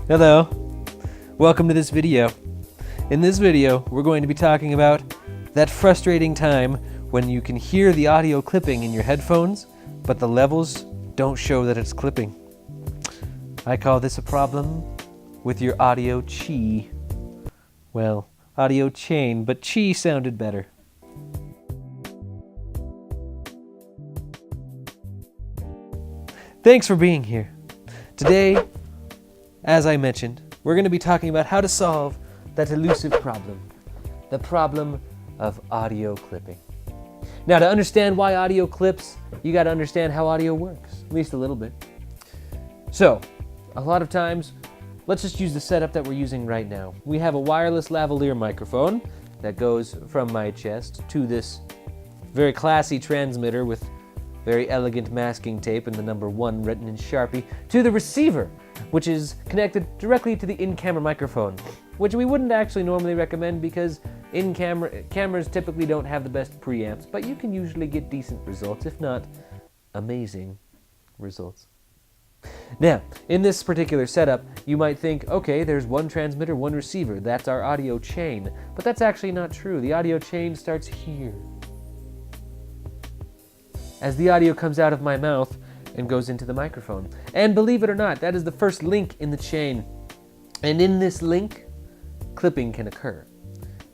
Hello, welcome to this video. In this video, we're going to be talking about that frustrating time when you can hear the audio clipping in your headphones, but the levels don't show that it's clipping. I call this a problem with your audio chi. Well, audio chain, but chi sounded better. Thanks for being here. Today, as I mentioned, we're going to be talking about how to solve that elusive problem, the problem of audio clipping. Now, to understand why audio clips, you got to understand how audio works, at least a little bit. So, a lot of times, let's just use the setup that we're using right now. We have a wireless lavalier microphone that goes from my chest to this very classy transmitter with very elegant masking tape and the number 1 written in Sharpie, to the receiver, which is connected directly to the in-camera microphone, which we wouldn't actually normally recommend because cameras typically don't have the best preamps, but you can usually get decent results, if not amazing results. Now, in this particular setup, you might think, okay, there's one transmitter, one receiver, that's our audio chain, but that's actually not true. The audio chain starts here. As the audio comes out of my mouth and goes into the microphone. And believe it or not, that is the first link in the chain. And in this link, clipping can occur.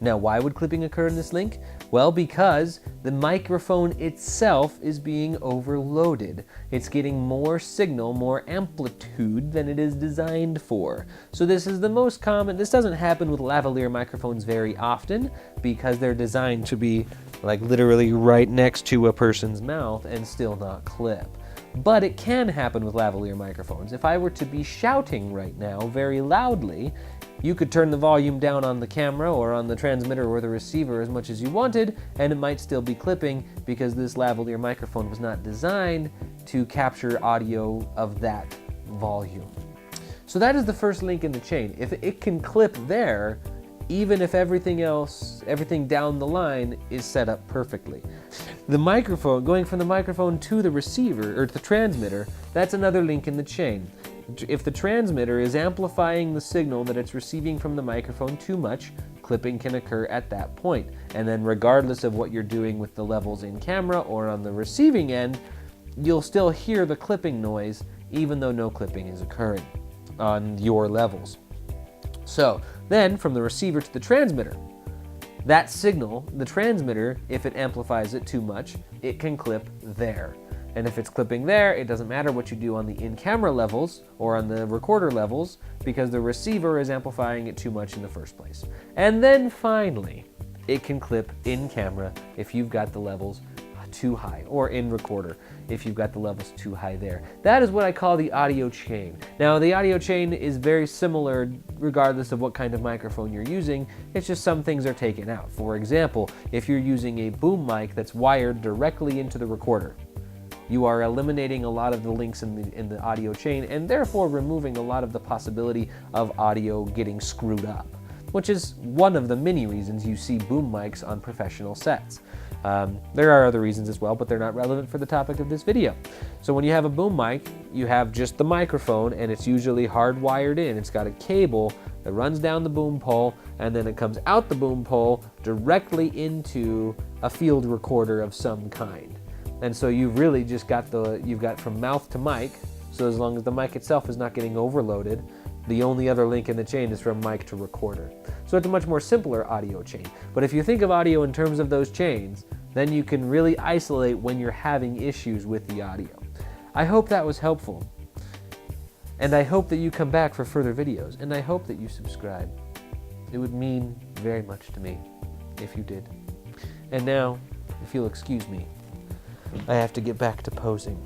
Now, why would clipping occur in this link? Well, because the microphone itself is being overloaded. It's getting more signal, more amplitude than it is designed for. So this is the most common. This doesn't happen with lavalier microphones very often because they're designed to be like literally right next to a person's mouth and still not clip. But it can happen with lavalier microphones. If I were to be shouting right now very loudly, you could turn the volume down on the camera or on the transmitter or the receiver as much as you wanted, and it might still be clipping because this lavalier microphone was not designed to capture audio of that volume. So that is the first link in the chain. If it can clip there, even if everything down the line is set up perfectly. The microphone, going from the microphone to the receiver, or the transmitter, that's another link in the chain. If the transmitter is amplifying the signal that it's receiving from the microphone too much, clipping can occur at that point. And then regardless of what you're doing with the levels in camera or on the receiving end, you'll still hear the clipping noise even though no clipping is occurring on your levels. So then from the receiver to the transmitter, that signal, the transmitter, if it amplifies it too much, it can clip there. And if it's clipping there, it doesn't matter what you do on the in-camera levels or on the recorder levels because the receiver is amplifying it too much in the first place. And then finally, it can clip in camera if you've got the levels too high, or in recorder if you've got the levels too high there. That is what I call the audio chain. Now, the audio chain is very similar regardless of what kind of microphone you're using. It's just some things are taken out. For example, if you're using a boom mic that's wired directly into the recorder, you are eliminating a lot of the links in the audio chain and therefore removing a lot of the possibility of audio getting screwed up, which is one of the many reasons you see boom mics on professional sets. There are other reasons as well, but they're not relevant for the topic of this video. So when you have a boom mic, you have just the microphone and it's usually hardwired in. It's got a cable that runs down the boom pole and then it comes out the boom pole directly into a field recorder of some kind. And so you've really just got you've got from mouth to mic, so as long as the mic itself is not getting overloaded, the only other link in the chain is from mic to recorder. So it's a much more simpler audio chain. But if you think of audio in terms of those chains, then you can really isolate when you're having issues with the audio. I hope that was helpful. And I hope that you come back for further videos. And I hope that you subscribe. It would mean very much to me if you did. And now, if you'll excuse me, I have to get back to posing.